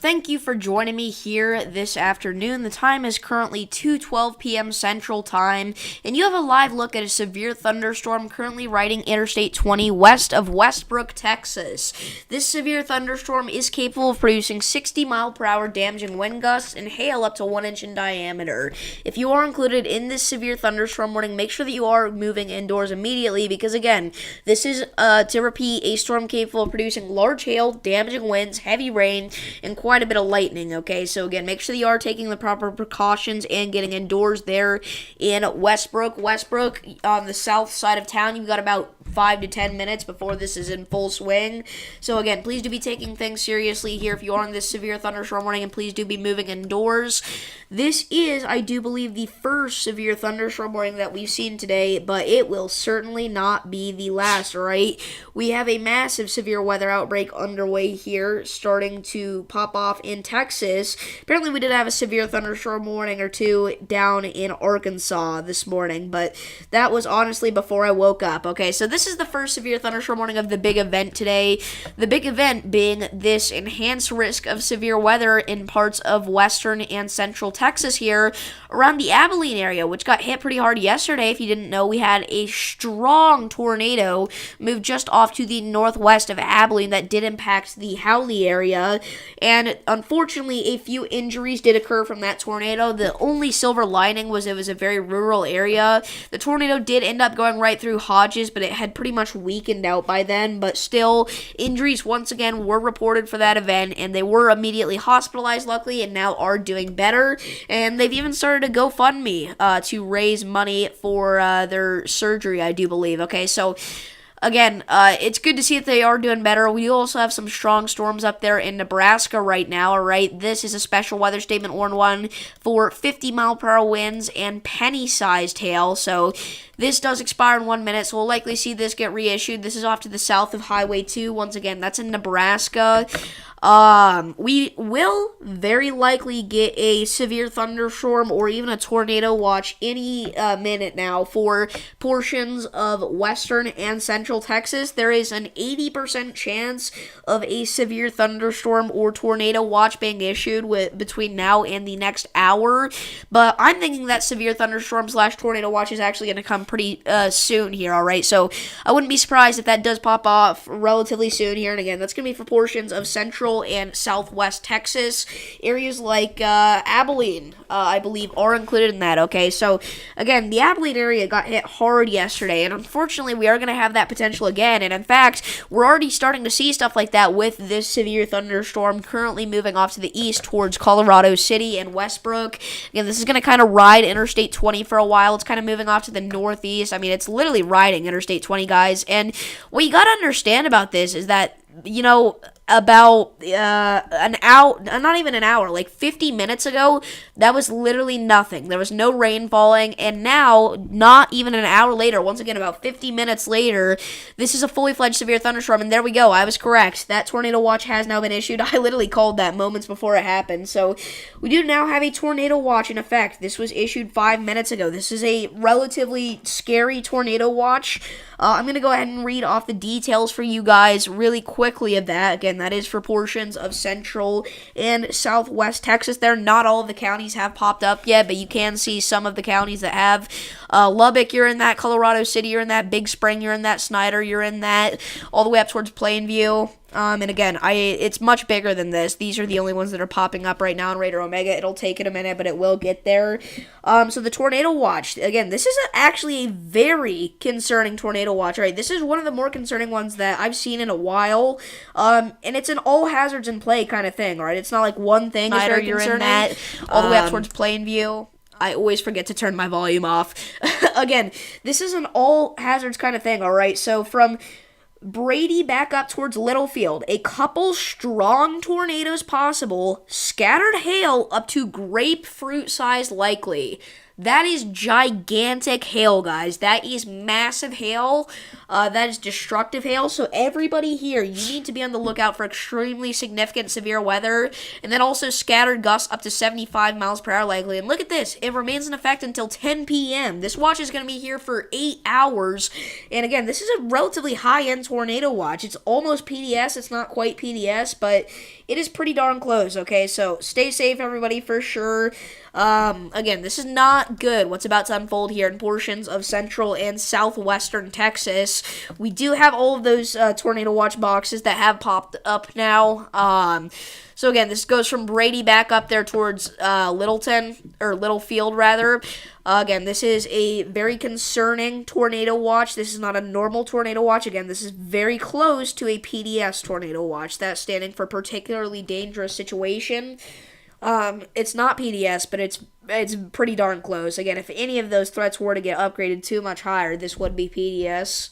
Thank you for joining me here this afternoon. The time is currently 2:12 p.m. Central Time, and you have a live look at a severe thunderstorm currently riding Interstate 20 west of Westbrook, Texas. This severe thunderstorm is capable of producing 60-mile-per-hour damaging wind gusts and hail up to 1 inch in diameter. If you are included in this severe thunderstorm warning, make sure that you are moving indoors immediately because, again, this is, to repeat, a storm capable of producing large hail, damaging winds, heavy rain, and quite a bit of lightning, okay? So again, make sure that you are taking the proper precautions and getting indoors there in Westbrook. Westbrook, on the south side of town, you've got about 5 to 10 minutes before this is in full swing. So again, please do be taking things seriously here if you are in this severe thunderstorm warning, and please do be moving indoors. This is, I do believe, the first severe thunderstorm warning that we've seen today, but it will certainly not be the last, alright? We have a massive severe weather outbreak underway here, starting to pop off in Texas. Apparently, we did have a severe thunderstorm warning or two down in Arkansas this morning, but that was honestly before I woke up, okay? So this is the first severe thunderstorm warning of the big event today. The big event being this enhanced risk of severe weather in parts of western and central Texas here around the Abilene area, which got hit pretty hard yesterday. If you didn't know, we had a strong tornado move just off to the northwest of Abilene that did impact the Howley area, and unfortunately a few injuries did occur from that tornado. The only silver lining was it was a very rural area. The tornado did end up going right through Hodges, but it had pretty much weakened out by then, but still injuries once again were reported for that event, and they were immediately hospitalized luckily and now are doing better, and they've even started a GoFundMe to raise money for their surgery, I do believe. Okay, so again, it's good to see that they are doing better. We also have some strong storms up there in Nebraska right now, all right? This is a special weather statement warn one for 50-mile-per-hour winds and penny-sized hail, so this does expire in 1 minute, so we'll likely see this get reissued. This is off to the south of Highway 2. Once again, that's in Nebraska. We will very likely get a severe thunderstorm or even a tornado watch any minute now for portions of western and central Texas. There is an 80% chance of a severe thunderstorm or tornado watch being issued between now and the next hour, but I'm thinking that severe thunderstorm / tornado watch is actually going to come pretty soon here, alright? So I wouldn't be surprised if that does pop off relatively soon here, and again, that's going to be for portions of central and southwest Texas. Areas like Abilene, I believe, are included in that, okay? So, again, the Abilene area got hit hard yesterday, and unfortunately, we are going to have that potential again, and in fact, we're already starting to see stuff like that with this severe thunderstorm currently moving off to the east towards Colorado City and Westbrook. Again, this is going to kind of ride Interstate 20 for a while. It's kind of moving off to the northeast. I mean, it's literally riding Interstate 20, guys, and what you got to understand about this is that, you know, about an hour, not even an hour, like 50 minutes ago, that was literally nothing. There was no rain falling, and now, not even an hour later, once again, about 50 minutes later, this is a fully fledged severe thunderstorm, and there we go, I was correct. That tornado watch has now been issued. I literally called that moments before it happened, so we do now have a tornado watch in effect. This was issued 5 minutes ago. This is a relatively scary tornado watch. I'm going to go ahead and read off the details for you guys really quickly of that. Again, that is for portions of central and southwest Texas there. Not all of the counties have popped up yet, but you can see some of the counties that have. Lubbock, you're in that. Colorado City, you're in that. Big Spring, you're in that. Snyder, you're in that. All the way up towards Plainview. And again, it's much bigger than this. These are the only ones that are popping up right now in Raider Omega. It'll take it a minute, but it will get there. So the tornado watch, again, this is actually a very concerning tornado watch, right? This is one of the more concerning ones that I've seen in a while. And it's an all hazards in play kind of thing, right? It's not like one thing is very concerning. That, all the way up towards Plainview. I always forget to turn my volume off. Again, this is an all hazards kind of thing, all right? So from Brady back up towards Littlefield, a couple strong tornadoes possible, scattered hail up to grapefruit size likely. That is gigantic hail, guys. That is massive hail. That is destructive hail. So everybody here, you need to be on the lookout for extremely significant severe weather. And then also scattered gusts up to 75 miles per hour likely. And look at this. It remains in effect until 10 p.m. This watch is going to be here for 8 hours. And again, this is a relatively high-end tornado watch. It's almost PDS. It's not quite PDS, but it is pretty darn close, okay? So stay safe, everybody, for sure. Again, this is not good what's about to unfold here in portions of central and southwestern Texas. We do have all of those tornado watch boxes that have popped up now. So again, this goes from Brady back up there towards Littleton, or Littlefield rather. Again, this is a very concerning tornado watch. This is not a normal tornado watch. Again, this is very close to a PDS tornado watch. That's standing for particularly dangerous situation. It's not PDS, but it's pretty darn close. Again, if any of those threats were to get upgraded too much higher, this would be PDS.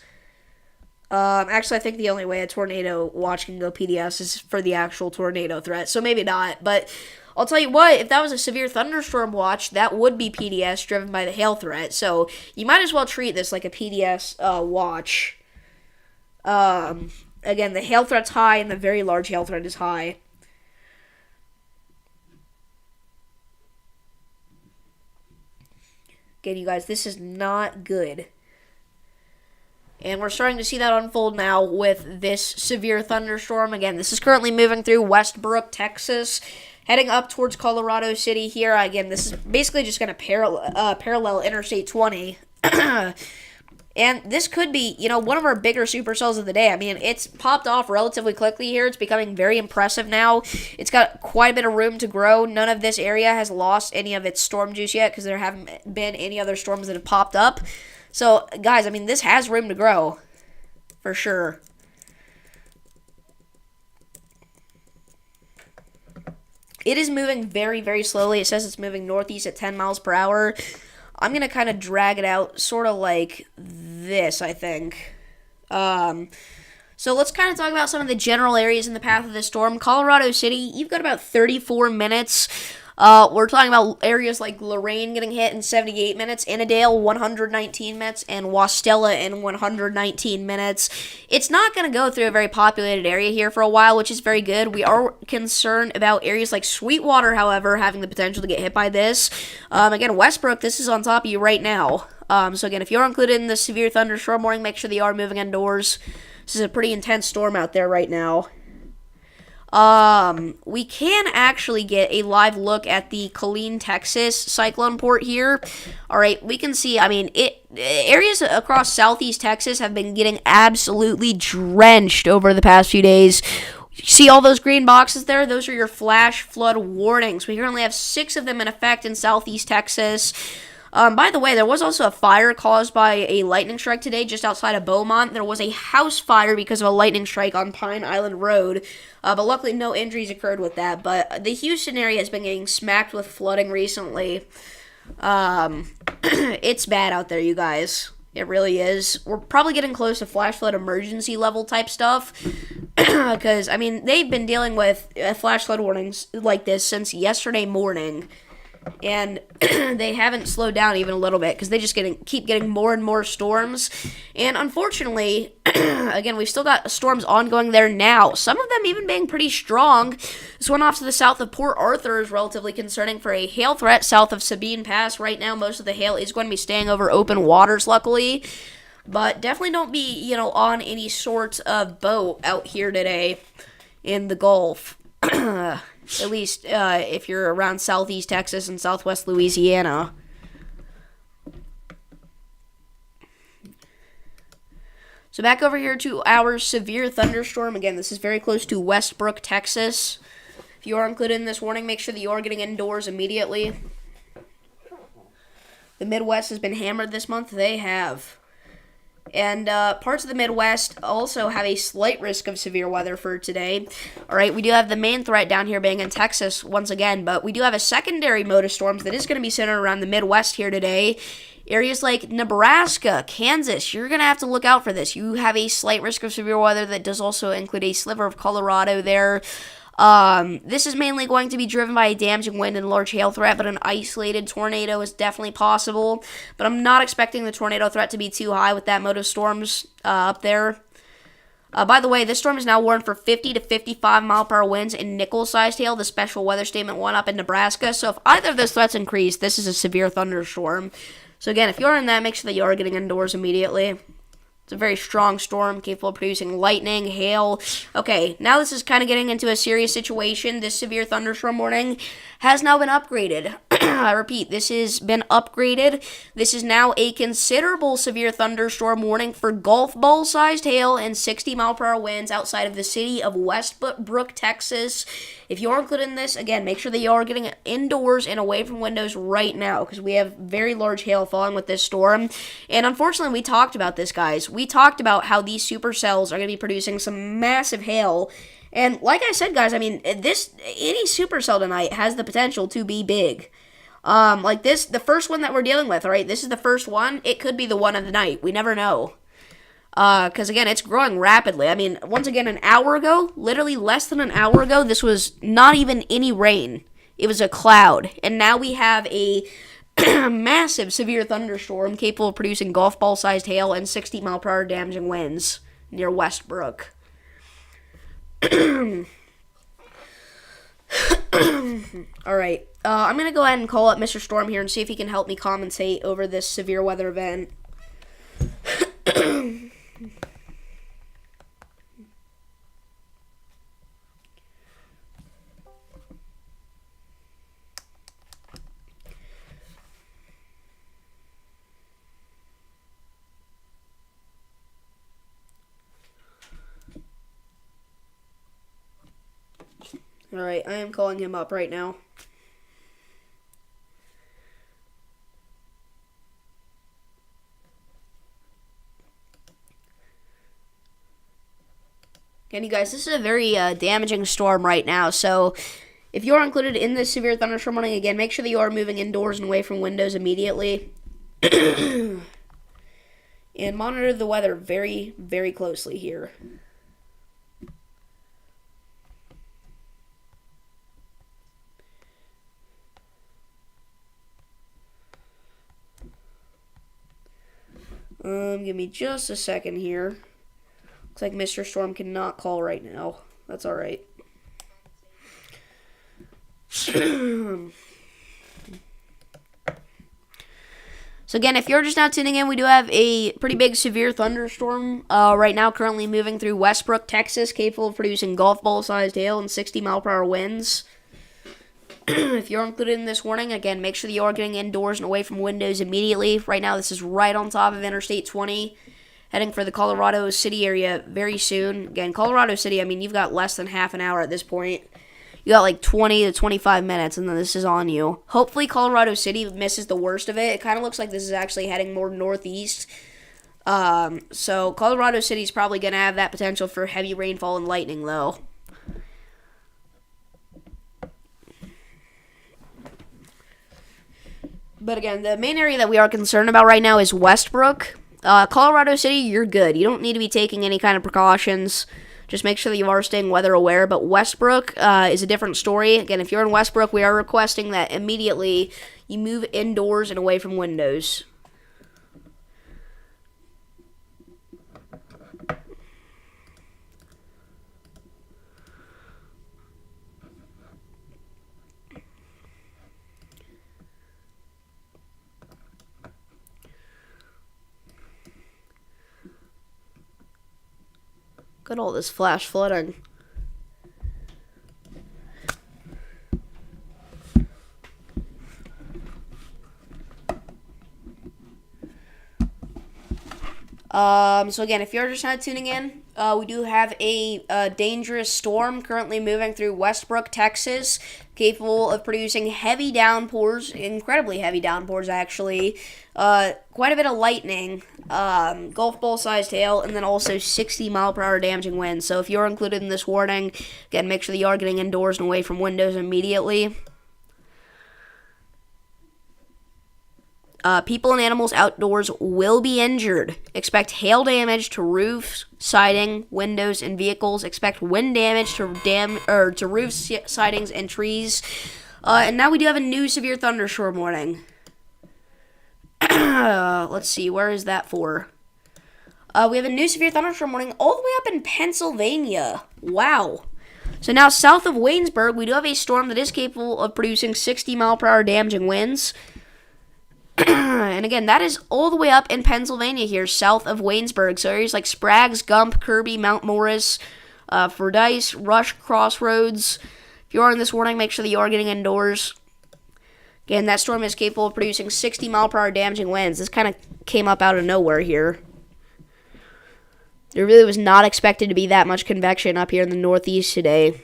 Actually, I think the only way a tornado watch can go PDS is for the actual tornado threat, so maybe not. But I'll tell you what, if that was a severe thunderstorm watch, that would be PDS driven by the hail threat. So you might as well treat this like a PDS watch. Again, the hail threat's high, and the very large hail threat is high. Again, you guys, this is not good. And we're starting to see that unfold now with this severe thunderstorm. Again, this is currently moving through Westbrook, Texas, heading up towards Colorado City here. Again, this is basically just going to parallel Interstate 20. And this could be, one of our bigger supercells of the day. I mean, it's popped off relatively quickly here. It's becoming very impressive now. It's got quite a bit of room to grow. None of this area has lost any of its storm juice yet because there haven't been any other storms that have popped up. So, guys, I mean, this has room to grow for sure. It is moving very, very slowly. It says it's moving northeast at 10 miles per hour. I'm going to kind of drag it out sort of like this, I think. So let's kind of talk about some of the general areas in the path of the storm. Colorado City, you've got about 34 minutes. We're talking about areas like Lorain getting hit in 78 minutes, Innadale 119 minutes, and Wastella in 119 minutes. It's not going to go through a very populated area here for a while, which is very good. We are concerned about areas like Sweetwater, however, having the potential to get hit by this. Again, Westbrook, this is on top of you right now. So again, if you're included in the severe thunderstorm warning, make sure that you are moving indoors. This is a pretty intense storm out there right now. We can actually get a live look at the Killeen, Texas cyclone port here. All right, we can see, I mean, areas across southeast Texas have been getting absolutely drenched over the past few days. See all those green boxes there? Those are your flash flood warnings. We currently have 6 of them in effect in southeast Texas. By the way, there was also a fire caused by a lightning strike today just outside of Beaumont. There was a house fire because of a lightning strike on Pine Island Road, but luckily no injuries occurred with that. But the Houston area has been getting smacked with flooding recently. It's bad out there, you guys. It really is. We're probably getting close to flash flood emergency level type stuff because, I mean, they've been dealing with flash flood warnings like this since yesterday morning. And they haven't slowed down even a little bit because they just keep getting more and more storms. And unfortunately, again, we've still got storms ongoing there now. Some of them even being pretty strong. This one off to the south of Port Arthur is relatively concerning for a hail threat south of Sabine Pass. Right now, most of the hail is going to be staying over open waters, luckily. But definitely don't be, on any sort of boat out here today in the Gulf. At least if you're around southeast Texas and southwest Louisiana. So back over here to our severe thunderstorm. Again, this is very close to Westbrook, Texas. If you are included in this warning, make sure that you are getting indoors immediately. The Midwest has been hammered this month. They have. And parts of the Midwest also have a slight risk of severe weather for today. All right, we do have the main threat down here being in Texas once again, but we do have a secondary mode of storms that is going to be centered around the Midwest here today. Areas like Nebraska, Kansas, you're going to have to look out for this. You have a slight risk of severe weather that does also include a sliver of Colorado there. This is mainly going to be driven by a damaging wind and large hail threat, but an isolated tornado is definitely possible. But I'm not expecting the tornado threat to be too high with that mode of storms up there. By the way, this storm is now warned for 50 to 55 mile per hour winds and nickel-sized hail, the special weather statement 1 up in Nebraska. So if either of those threats increase, this is a severe thunderstorm. So again, if you're in that, make sure that you are getting indoors immediately. It's a very strong storm, capable of producing lightning, hail. Okay, now this is kind of getting into a serious situation. This severe thunderstorm warning has now been upgraded. I repeat, this has been upgraded. This is now a considerable severe thunderstorm warning for golf ball-sized hail and 60 mile per hour winds outside of the city of Westbrook, Texas. If you are included in this, again, make sure that you are getting indoors and away from windows right now because we have very large hail falling with this storm. And unfortunately, we talked about this, guys. We talked about how these supercells are going to be producing some massive hail. And like I said, guys, I mean, any supercell tonight has the potential to be big. Like this, the first one that we're dealing with, all right? This is the first one. It could be the one of the night. We never know. Because again, it's growing rapidly. I mean, once again, an hour ago, literally less than an hour ago, this was not even any rain. It was a cloud. And now we have a massive severe thunderstorm capable of producing golf ball-sized hail and 60 mile per hour damaging winds near Westbrook. Alright, I'm going to go ahead and call up Mr. Storm here and see if he can help me commentate over this severe weather event. Alright, I am calling him up right now. Again, you guys, this is a very damaging storm right now, so if you are included in this severe thunderstorm warning, again, make sure that you are moving indoors and away from windows immediately. And monitor the weather very, very closely here. Give me just a second here. Looks like Mr. Storm cannot call right now. That's alright. So again, if you're just now tuning in, we do have a pretty big severe thunderstorm right now currently moving through Westbrook, Texas, capable of producing golf ball-sized hail and 60 mile per hour winds. If you're included in this warning, again, make sure that you are getting indoors and away from windows immediately. Right now, this is right on top of Interstate 20, heading for the Colorado City area very soon. Again, Colorado City, I mean, you've got less than half an hour at this point. You got like 20 to 25 minutes, and then this is on you. Hopefully, Colorado City misses the worst of it. It kind of looks like this is actually heading more northeast. So Colorado City is probably going to have that potential for heavy rainfall and lightning, though. But again, the main area that we are concerned about right now is Westbrook. Colorado City, you're good. You don't need to be taking any kind of precautions. Just make sure that you are staying weather aware. But Westbrook is a different story. Again, if you're in Westbrook, we are requesting that immediately you move indoors and away from windows. Look at all this flash flooding. So again, if you're just not tuning in, we do have a dangerous storm currently moving through Westbrook, Texas, capable of producing heavy downpours, incredibly heavy downpours actually, quite a bit of lightning, golf ball-sized hail, and then also 60 mile per hour damaging winds. So if you're included in this warning, again, make sure that you are getting indoors and away from windows immediately. People and animals outdoors will be injured. Expect hail damage to roofs, siding, windows, and vehicles. Expect wind damage to roofs, sidings, and trees. And now we do have a new severe thunderstorm warning. Let's see, where is that for? We have a new severe thunderstorm warning all the way up in Pennsylvania. Wow. So now south of Waynesburg, we do have a storm that is capable of producing 60-mile-per-hour damaging winds. And again, that is all the way up in Pennsylvania here, south of Waynesburg. So areas like Sprague's, Gump, Kirby, Mount Morris, Fordyce, Rush, Crossroads. If you are in this warning, make sure that you are getting indoors. Again, that storm is capable of producing 60-mile-per-hour damaging winds. This kind of came up out of nowhere here. There really was not expected to be that much convection up here in the Northeast today.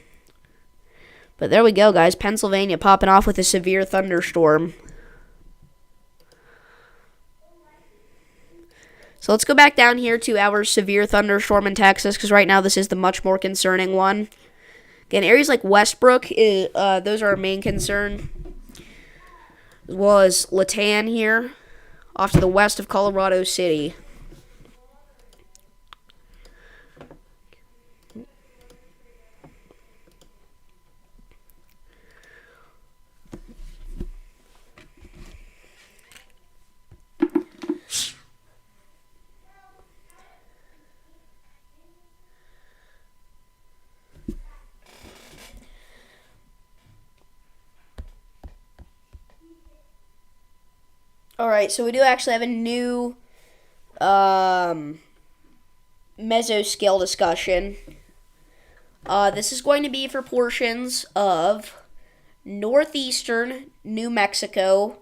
But there we go, guys. Pennsylvania popping off with a severe thunderstorm. So let's go back down here to our severe thunderstorm in Texas, because right now this is the much more concerning one. Again, areas like Westbrook, those are our main concern, as well as Lathan here, off to the west of Colorado City. Alright, so we do actually have a new mesoscale discussion. This is going to be for portions of northeastern New Mexico,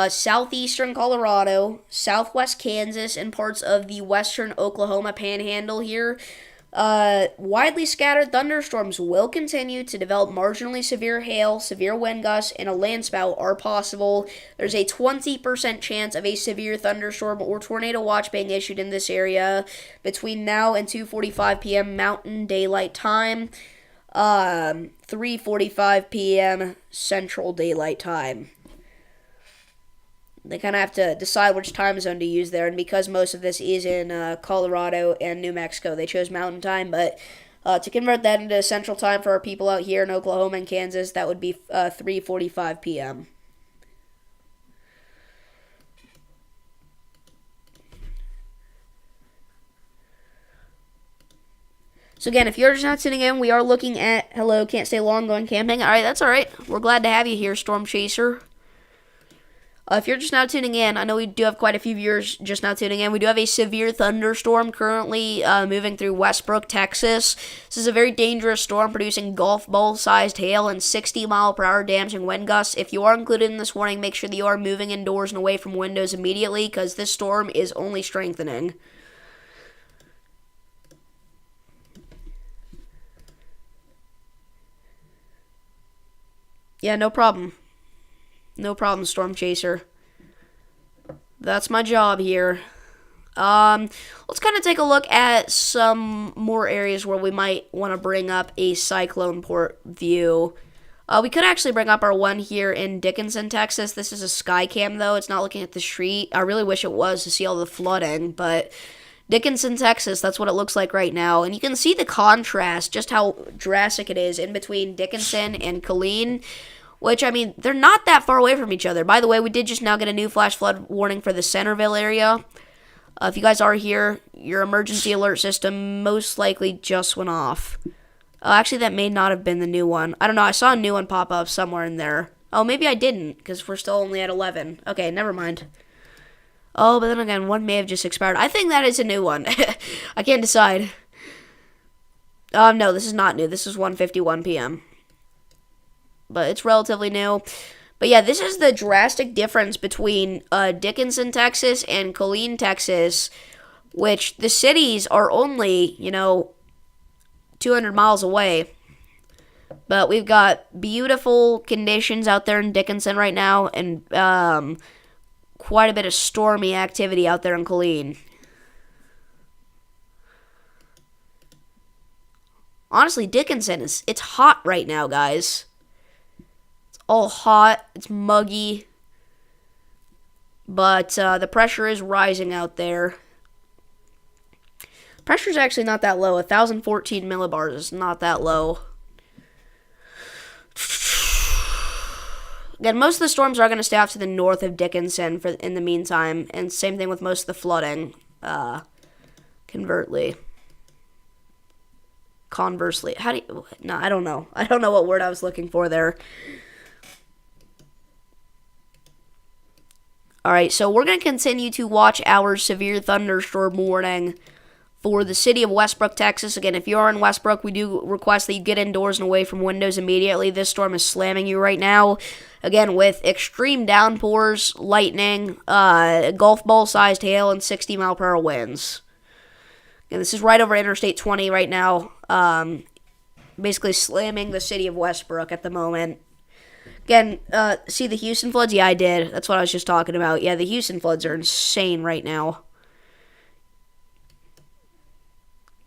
southeastern Colorado, southwest Kansas, and parts of the western Oklahoma panhandle here. Widely scattered thunderstorms will continue to develop. Marginally severe hail, severe wind gusts, and a landspout are possible. There's a 20% chance of a severe thunderstorm or tornado watch being issued in this area between now and 2:45 p.m. Mountain Daylight Time, 3:45 p.m. Central Daylight Time. They kind of have to decide which time zone to use there, and because most of this is in Colorado and New Mexico, they chose Mountain Time, but to convert that into Central Time for our people out here in Oklahoma and Kansas, that would be 3:45 p.m. So again, if you're just not tuning in, we are looking at, hello, can't stay long, going camping. All right, that's all right. We're glad to have you here, Storm Chaser. If you're just now tuning in, I know we do have quite a few viewers just now tuning in. We do have a severe thunderstorm currently moving through Westbrook, Texas. This is a very dangerous storm producing golf ball-sized hail and 60-mile-per-hour damaging wind gusts. If you are included in this warning, make sure that you are moving indoors and away from windows immediately, because this storm is only strengthening. Yeah, no problem. No problem, Storm Chaser. That's my job here. Let's kind of take a look at some more areas where we might want to bring up a cyclone port view. We could actually bring up our one here in Dickinson, Texas. This is a sky cam, though. It's not looking at the street. I really wish it was to see all the flooding, but Dickinson, Texas, that's what it looks like right now. And you can see the contrast, just how drastic it is in between Dickinson and Killeen. Which, I mean, they're not that far away from each other. By the way, we did just now get a new flash flood warning for the Centerville area. If you guys are here, your emergency alert system most likely just went off. Actually, that may not have been the new one. I don't know. I saw a new one pop up somewhere in there. Oh, maybe I didn't, because we're still only at 11. Okay, never mind. Oh, but then again, one may have just expired. I think that is a new one. I can't decide. No, this is not new. This is 1:51 p.m. But it's relatively new. But yeah, this is the drastic difference between Dickinson, Texas and Killeen, Texas, which the cities are only, 200 miles away. But we've got beautiful conditions out there in Dickinson right now, and quite a bit of stormy activity out there in Killeen. Honestly, Dickinson, it's hot right now, guys. All hot, it's muggy, but the pressure is rising out there. Pressure's actually not that low. 1,014 millibars is not that low. Again, most of the storms are going to stay off to the north of Dickinson in the meantime, and same thing with most of the flooding. Conversely, how do you? No, I don't know. I don't know what word I was looking for there. All right, so we're going to continue to watch our severe thunderstorm warning for the city of Westbrook, Texas. Again, if you are in Westbrook, we do request that you get indoors and away from windows immediately. This storm is slamming you right now. Again, with extreme downpours, lightning, golf ball-sized hail, and 60-mile-per-hour winds. And this is right over Interstate 20 right now, basically slamming the city of Westbrook at the moment. Again, see the Houston floods? Yeah, I did. That's what I was just talking about. Yeah, the Houston floods are insane right now.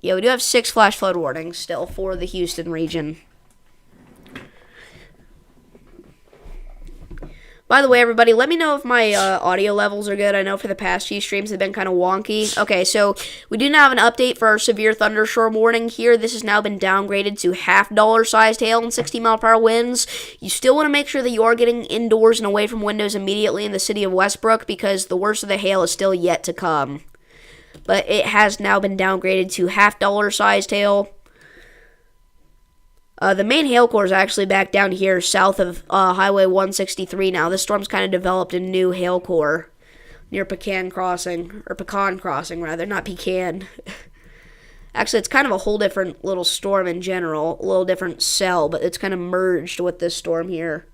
Yeah, we do have 6 flash flood warnings still for the Houston region. By the way, everybody, let me know if my audio levels are good. I know for the past few streams they've been kind of wonky. Okay, so we do now have an update for our severe thunderstorm warning here. This has now been downgraded to $half-sized hail and 60-mile-per-hour winds. You still want to make sure that you are getting indoors and away from windows immediately in the city of Westbrook because the worst of the hail is still yet to come. But it has now been downgraded to $half-sized hail. The main hail core is actually back down here south of Highway 163 now. This storm's kind of developed a new hail core near Pecan Crossing, rather, not Pecan. Actually, it's kind of a whole different little storm in general, a little different cell, but it's kind of merged with this storm here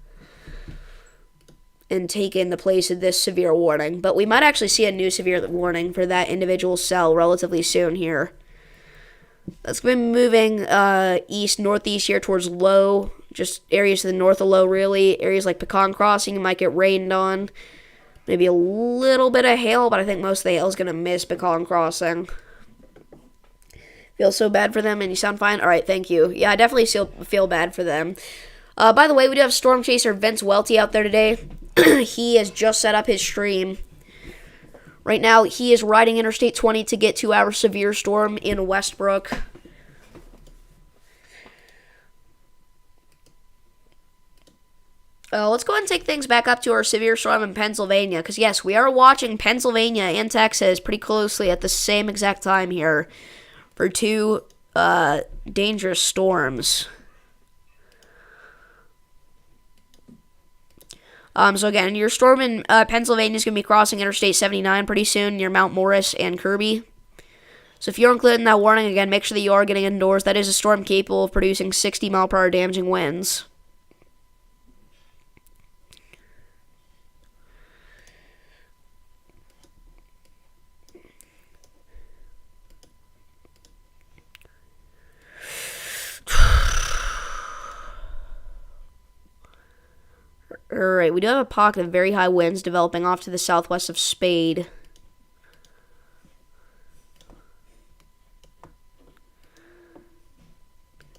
and taken the place of this severe warning. But we might actually see a new severe warning for that individual cell relatively soon here. That's going to be moving northeast here towards Low, just areas to the north of Low, really. Areas like Pecan Crossing, you might get rained on. Maybe a little bit of hail, but I think most of the hail is going to miss Pecan Crossing. Feel so bad for them, and you sound fine? All right, thank you. Yeah, I definitely feel bad for them. By the way, we do have Storm Chaser Vince Welty out there today. He has just set up his stream. Right now, he is riding Interstate 20 to get to our severe storm in Westbrook. Let's go ahead and take things back up to our severe storm in Pennsylvania. Because, yes, we are watching Pennsylvania and Texas pretty closely at the same exact time here for 2 dangerous storms. So again, your storm in Pennsylvania is going to be crossing Interstate 79 pretty soon near Mount Morris and Kirby. So if you're included in that warning, again, make sure that you are getting indoors. That is a storm capable of producing 60-mile-per-hour damaging winds. Alright, we do have a pocket of very high winds developing off to the southwest of Spade.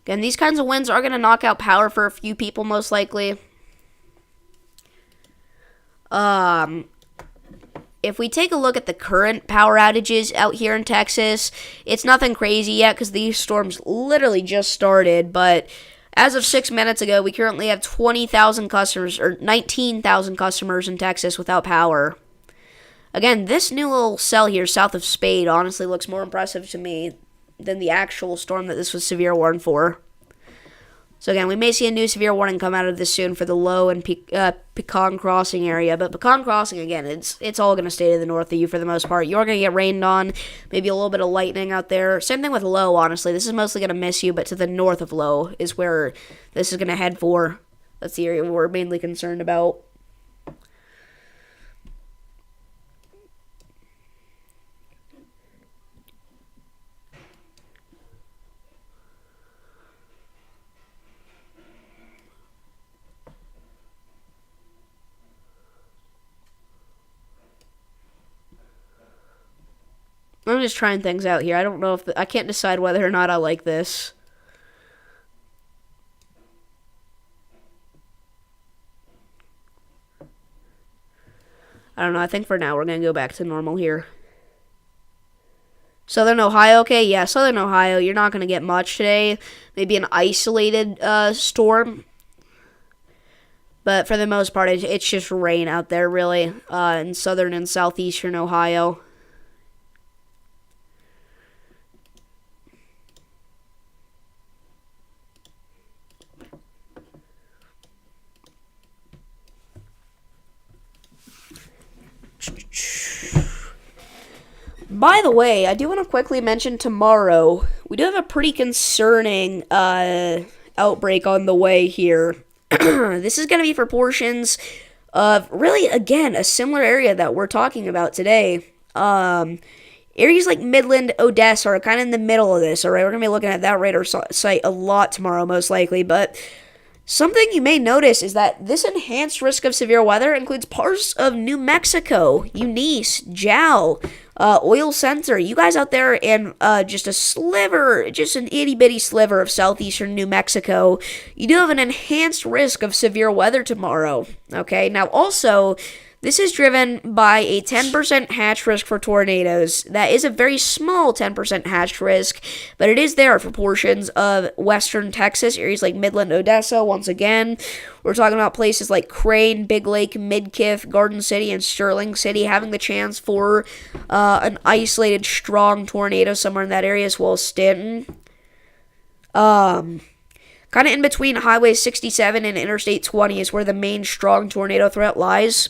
Again, these kinds of winds are going to knock out power for a few people, most likely. If we take a look at the current power outages out here in Texas, it's nothing crazy yet because these storms literally just started, but as of 6 minutes ago, we currently have 20,000 customers, or 19,000 customers in Texas without power. Again, this new little cell here south of Spade honestly looks more impressive to me than the actual storm that this was severe warned for. So again, we may see a new severe warning come out of this soon for the Low and Pecan Crossing area. But Pecan Crossing, again, it's all going to stay to the north of you for the most part. You're going to get rained on, maybe a little bit of lightning out there. Same thing with Low, honestly. This is mostly going to miss you, but to the north of Low is where this is going to head for. That's the area we're mainly concerned about. I'm just trying things out here. I don't know if I can't decide whether or not I like this. I don't know. I think for now we're going to go back to normal here. Southern Ohio, okay, yeah, Southern Ohio, you're not going to get much today. Maybe an isolated storm. But for the most part, it's just rain out there, really, in southern and southeastern Ohio. By the way, I do want to quickly mention tomorrow, we do have a pretty concerning outbreak on the way here. This is going to be for portions of, really, again, a similar area that we're talking about today. Areas like Midland, Odessa are kind of in the middle of this, alright? We're going to be looking at that radar site a lot tomorrow, most likely, but something you may notice is that this enhanced risk of severe weather includes parts of New Mexico, Eunice, Jowl, Oil Center. You guys out there in just a sliver, just an itty-bitty sliver of southeastern New Mexico, you do have an enhanced risk of severe weather tomorrow. Okay, now also, this is driven by a 10% hatch risk for tornadoes. That is a very small 10% hatch risk, but it is there for portions of western Texas, areas like Midland, Odessa. Once again, we're talking about places like Crane, Big Lake, Midkiff, Garden City, and Sterling City having the chance for an isolated strong tornado somewhere in that area, as well as Stanton. Kind of in between Highway 67 and Interstate 20 is where the main strong tornado threat lies.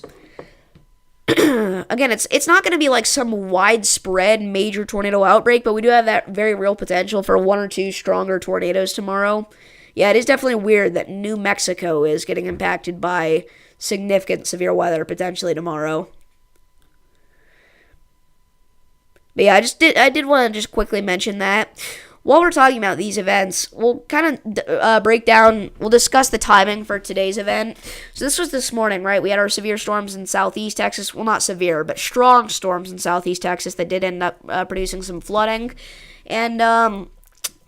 Again, it's not going to be like some widespread major tornado outbreak, but we do have that very real potential for one or two stronger tornadoes tomorrow. Yeah, it is definitely weird that New Mexico is getting impacted by significant severe weather potentially tomorrow. But yeah, I did want to just quickly mention that. While we're talking about these events, we'll kind of we'll discuss the timing for today's event. So this was this morning, right? We had our severe storms in southeast Texas. Well, not severe, but strong storms in southeast Texas that did end up producing some flooding. And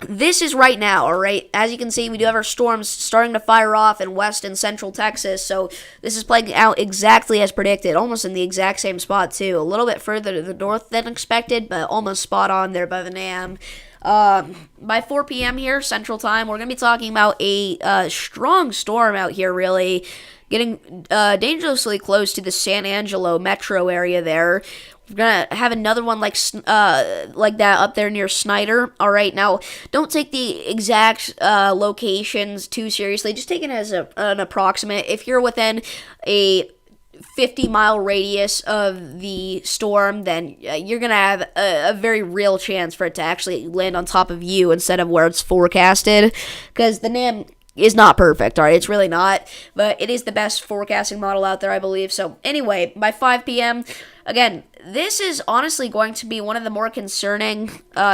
this is right now, all right? As you can see, we do have our storms starting to fire off in west and central Texas. So this is playing out exactly as predicted, almost in the exact same spot, too. A little bit further to the north than expected, but almost spot on there by the NAM. By 4 p.m. here, Central Time, we're going to be talking about a strong storm out here, really, getting dangerously close to the San Angelo metro area there. We're going to have another one like that up there near Snyder. All right, now, don't take the exact locations too seriously. Just take it as an approximate. If you're within a 50-mile radius of the storm, then you're going to have a very real chance for it to actually land on top of you instead of where it's forecasted, because the NAM is not perfect, all right? It's really not, but it is the best forecasting model out there, I believe. So anyway, by 5 p.m., again, this is honestly going to be one of the more concerning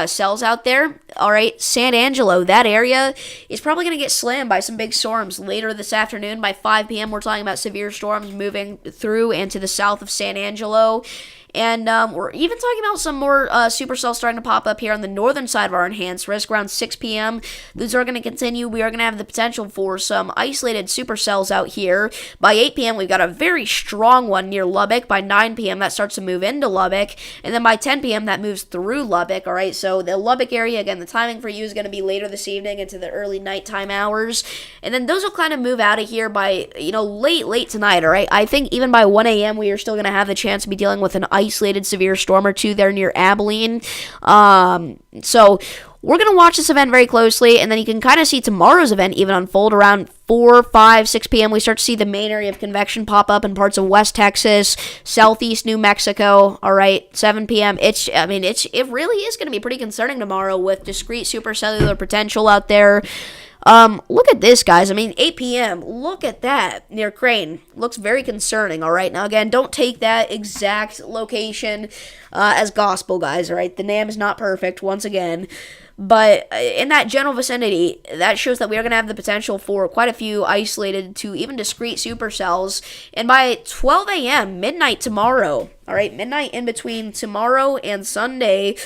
cells out there. All right, San Angelo, that area is probably going to get slammed by some big storms later this afternoon. By 5 p.m., we're talking about severe storms moving through and to the south of San Angelo. And we're even talking about some more supercells starting to pop up here on the northern side of our enhanced risk around 6 p.m. These are going to continue. We are going to have the potential for some isolated supercells out here. By 8 p.m., we've got a very strong one near Lubbock. By 9 p.m., that starts to move into Lubbock. And then by 10 p.m., that moves through Lubbock. All right, so the Lubbock area, again, the timing for you is going to be later this evening into the early nighttime hours. And then those will kind of move out of here by, late tonight, all right? I think even by 1 a.m., we are still going to have the chance to be dealing with an isolated severe storm or two there near Abilene. So we're going to watch this event very closely, and then you can kind of see tomorrow's event even unfold around 4, 5, 6 p.m. We start to see the main area of convection pop up in parts of West Texas, southeast New Mexico. All right, 7 p.m. It really is going to be pretty concerning tomorrow with discrete supercellular potential out there. Look at this, guys. 8 p.m. Look at that near Crane. Looks very concerning, all right? Now, again, don't take that exact location as gospel, guys, all right? The NAM is not perfect, once again. But in that general vicinity, that shows that we are going to have the potential for quite a few isolated to even discrete supercells. And by 12 a.m., midnight tomorrow, all right, midnight in between tomorrow and Sunday,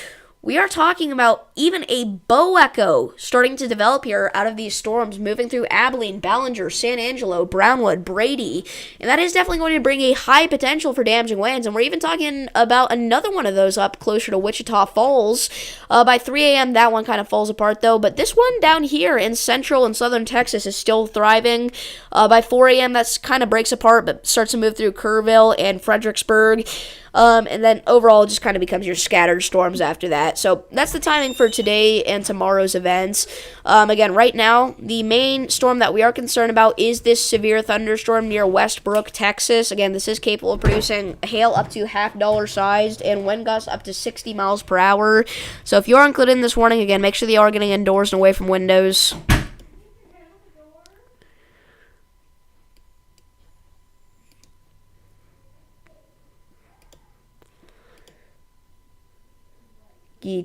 we are talking about even a bow echo starting to develop here out of these storms, moving through Abilene, Ballinger, San Angelo, Brownwood, Brady. And that is definitely going to bring a high potential for damaging winds. And we're even talking about another one of those up closer to Wichita Falls. By 3 a.m., that one kind of falls apart, though. But this one down here in central and southern Texas is still thriving. By 4 a.m., that's kind of breaks apart, but starts to move through Kerrville and Fredericksburg. And then overall, it just kind of becomes your scattered storms after that. So that's the timing for today and tomorrow's events. Again, right now, the main storm that we are concerned about is this severe thunderstorm near Westbrook, Texas. Again, this is capable of producing hail up to $half sized and wind gusts up to 60 miles per hour. So if you are included in this warning, again, make sure that you are getting indoors and away from windows.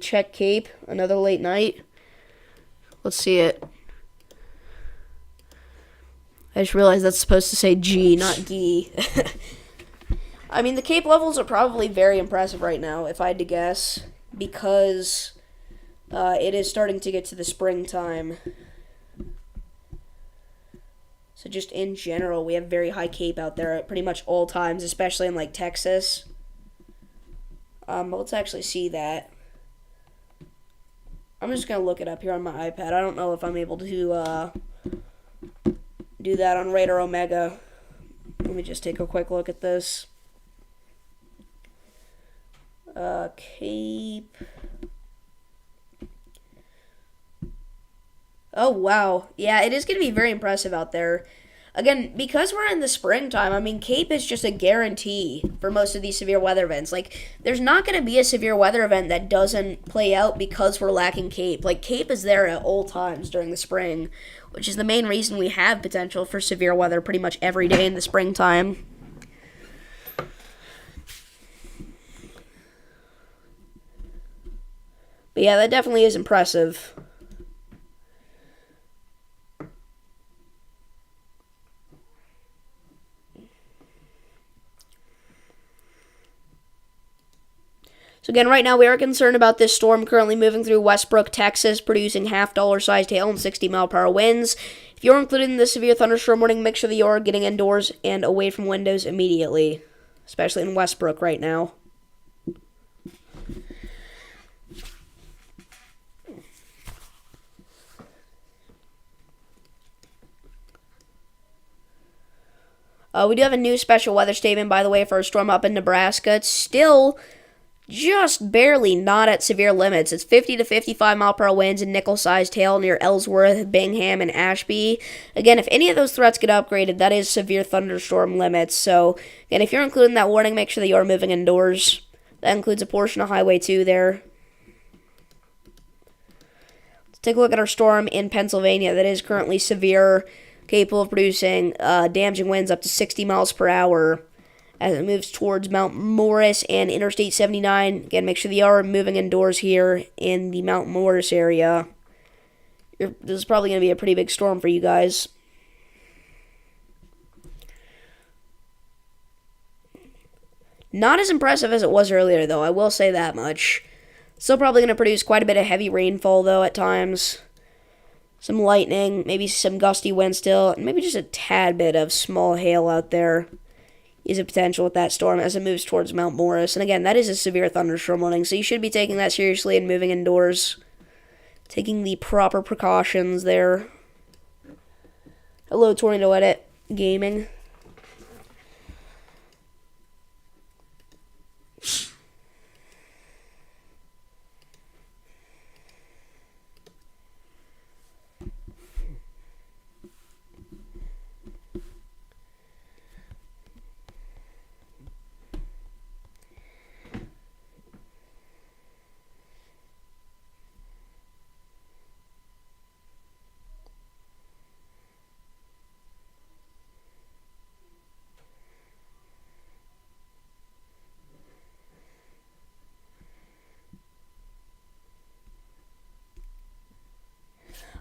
Check Cape, another late night. Let's see it. I just realized that's supposed to say G, not G. I mean, the Cape levels are probably very impressive right now, if I had to guess, because it is starting to get to the springtime. So just in general, we have very high Cape out there at pretty much all times, especially in, like, Texas. Let's actually see that. I'm just going to look it up here on my iPad. I don't know if I'm able to do that on Radar Omega. Let me just take a quick look at this. Cape. Oh, wow. Yeah, it is going to be very impressive out there. Again, because we're in the springtime, I mean, Cape is just a guarantee for most of these severe weather events. Like, there's not going to be a severe weather event that doesn't play out because we're lacking Cape. Like, Cape is there at all times during the spring, which is the main reason we have potential for severe weather pretty much every day in the springtime. But yeah, that definitely is impressive. So again, right now we are concerned about this storm currently moving through Westbrook, Texas, producing $half sized hail and 60 mile per hour winds. If you're included in the severe thunderstorm warning, make sure that you are getting indoors and away from windows immediately, especially in Westbrook right now. We do have a new special weather statement, by the way, for a storm up in Nebraska. It's still just barely not at severe limits. It's 50 to 55 mile per hour winds and nickel-sized hail near Ellsworth, Bingham, and Ashby. Again, if any of those threats get upgraded, that is severe thunderstorm limits. So, again, if you're including that warning, make sure that you are moving indoors. That includes a portion of Highway 2 there. Let's take a look at our storm in Pennsylvania that is currently severe, capable of producing damaging winds up to 60 miles per hour. As it moves towards Mount Morris and Interstate 79. Again, make sure that you are moving indoors here in the Mount Morris area. This is probably going to be a pretty big storm for you guys. Not as impressive as it was earlier, though. I will say that much. Still probably going to produce quite a bit of heavy rainfall, though, at times. Some lightning, maybe some gusty wind still, and maybe just a tad bit of small hail out there. Is a potential with that storm as it moves towards Mount Morris. And again, that is a severe thunderstorm warning, so you should be taking that seriously and moving indoors. Taking the proper precautions there. Hello, Tornado Edit Gaming.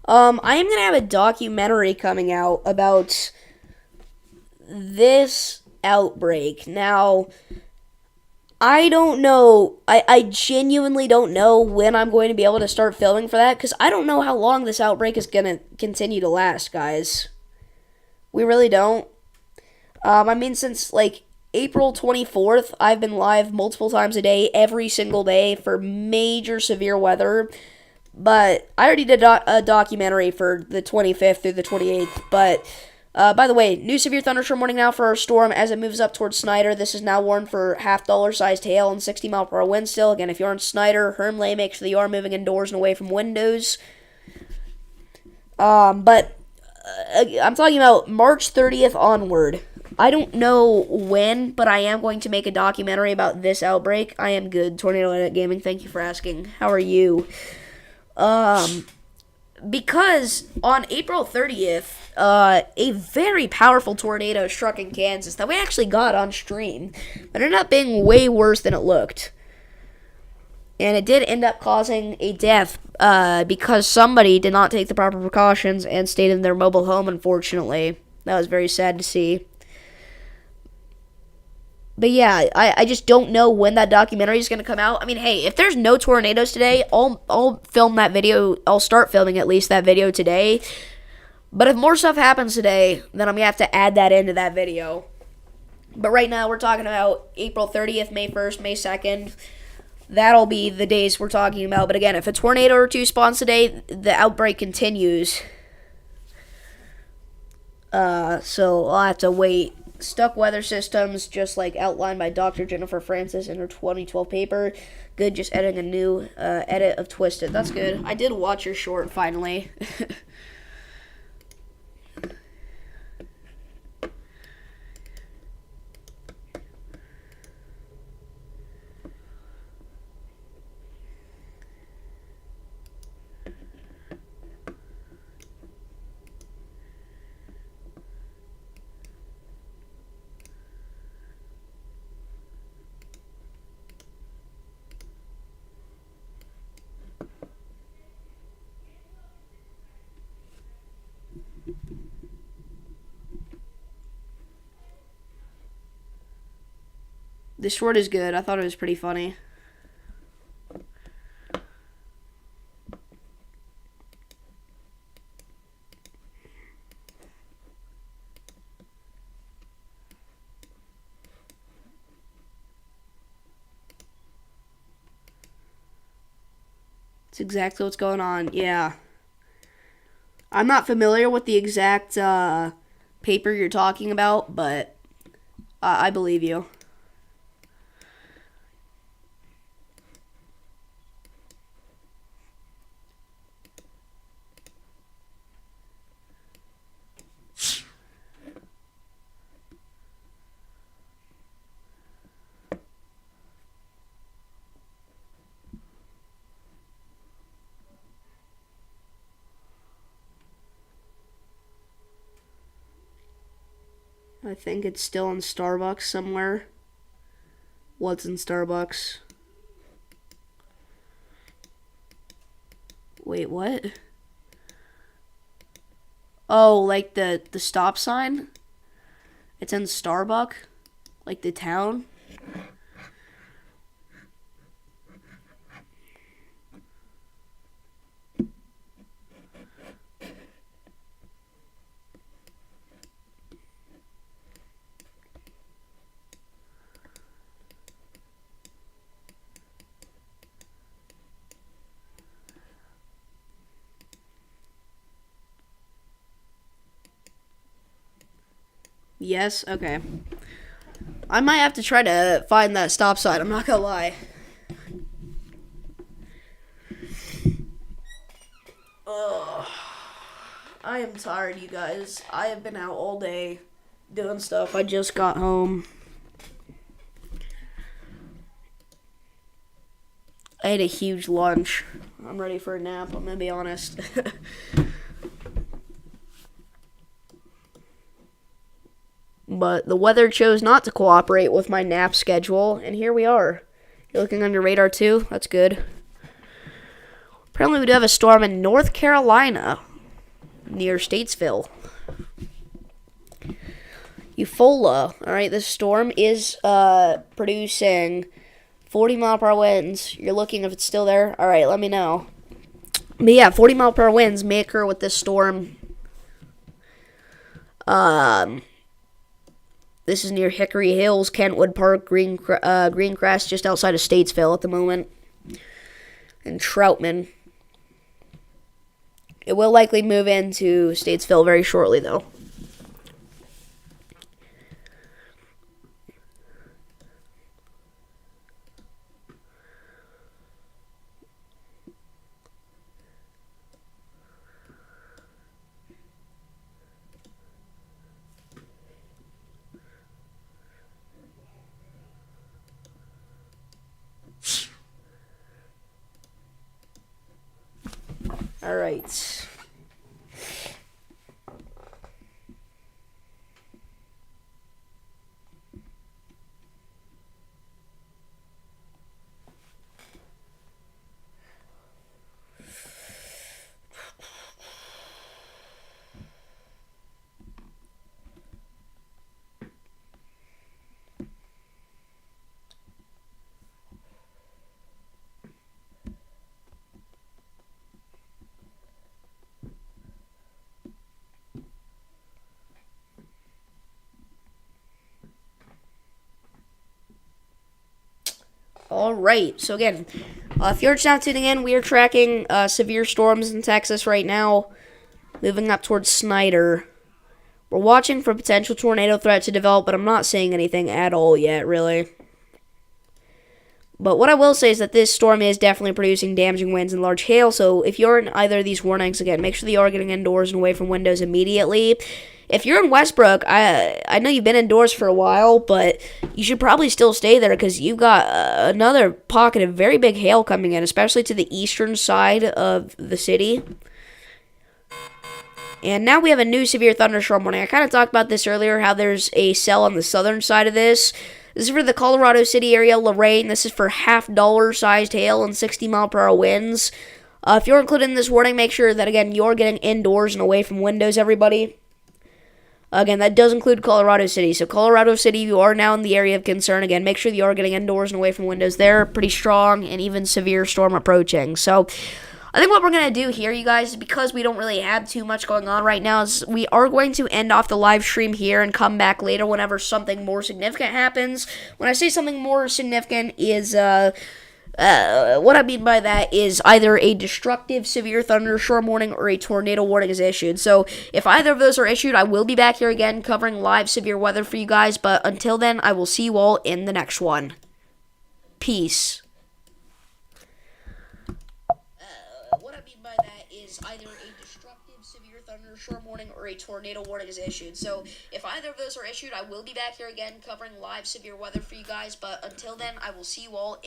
I am going to have a documentary coming out about this outbreak. Now, I don't know. I genuinely don't know when I'm going to be able to start filming for that because I don't know how long this outbreak is going to continue to last, guys. We really don't. I mean, since like April 24th, I've been live multiple times a day, every single day for major severe weather. But I already did a documentary for the 25th through the 28th. But by the way, new severe thunderstorm warning now for our storm as it moves up towards Snyder. This is now warned for half dollar sized hail and 60-mile-per-hour wind still. Again, if you're in Snyder, Hermley, make sure that you are moving indoors and away from windows. But I'm talking about March 30th onward. I don't know when, but I am going to make a documentary about this outbreak. I am good. Tornado Edit Gaming, thank you for asking. How are you? Because on April 30th, a very powerful tornado struck in Kansas that we actually got on stream, but it ended up being way worse than it looked. And it did end up causing a death because somebody did not take the proper precautions and stayed in their mobile home, unfortunately. That was very sad to see. But yeah, I just don't know when that documentary is going to come out. I mean, hey, if there's no tornadoes today, I'll film that video. I'll start filming at least that video today. But if more stuff happens today, then I'm going to have to add that into that video. But right now, we're talking about April 30th, May 1st, May 2nd. That'll be the days we're talking about. But again, if a tornado or two spawns today, the outbreak continues. So I'll have to wait. Stuck weather systems, just like outlined by Dr. Jennifer Francis in her 2012 paper. Good, just editing a new edit of Twisted. That's good. I did watch your short, finally. The short is good. I thought it was pretty funny. It's exactly what's going on. Yeah. I'm not familiar with the exact paper you're talking about, but I believe you. I think it's still in Starbucks somewhere. What's in Starbucks? Wait, what? Oh, like the stop sign? It's in Starbucks? Like the town? Yes? Okay. I might have to try to find that stop sign, I'm not gonna lie. Ugh. I am tired, you guys. I have been out all day doing stuff. I just got home. I ate a huge lunch. I'm ready for a nap, I'm gonna be honest. But the weather chose not to cooperate with my nap schedule, and here we are. You're looking on your radar too? That's good. Apparently we do have a storm in North Carolina, near Statesville. Eufaula. Alright, this storm is producing 40-mile-per-hour winds. You're looking if it's still there. All right, let me know. But yeah, 40-mile-per-hour winds may occur with this storm. This is near Hickory Hills, Kentwood Park, Greencrest, just outside of Statesville at the moment. And Troutman. It will likely move into Statesville very shortly, though. All right. All right. So again, if you're just now tuning in, we are tracking severe storms in Texas right now, moving up towards Snyder. We're watching for potential tornado threat to develop, but I'm not seeing anything at all yet, really. But what I will say is that this storm is definitely producing damaging winds and large hail, so if you're in either of these warnings, again, make sure that you are getting indoors and away from windows immediately. If you're in Westbrook, I know you've been indoors for a while, but you should probably still stay there because you've got another pocket of very big hail coming in, especially to the eastern side of the city. And now we have a new severe thunderstorm warning. I kind of talked about this earlier, how there's a cell on the southern side of this. This is for the Colorado City area, Lorain. This is for $half-sized hail and 60-mile-per-hour winds. If you're included in this warning, make sure that, again, you're getting indoors and away from windows, everybody. Again, that does include Colorado City. So Colorado City, you are now in the area of concern. Again, make sure that you are getting indoors and away from windows. They're pretty strong and even severe storm approaching. So I think what we're going to do here, you guys, because we don't really have too much going on right now, is we are going to end off the live stream here and come back later whenever something more significant happens. When I say something more significant is, what I mean by that is either a destructive severe thunderstorm warning or a tornado warning is issued. So if either of those are issued, I will be back here again covering live severe weather for you guys. But until then, I will see you all in the next one. Peace. Either a destructive severe thunderstorm warning or a tornado warning is issued. So if either of those are issued, I will be back here again covering live severe weather for you guys. But until then, I will see you all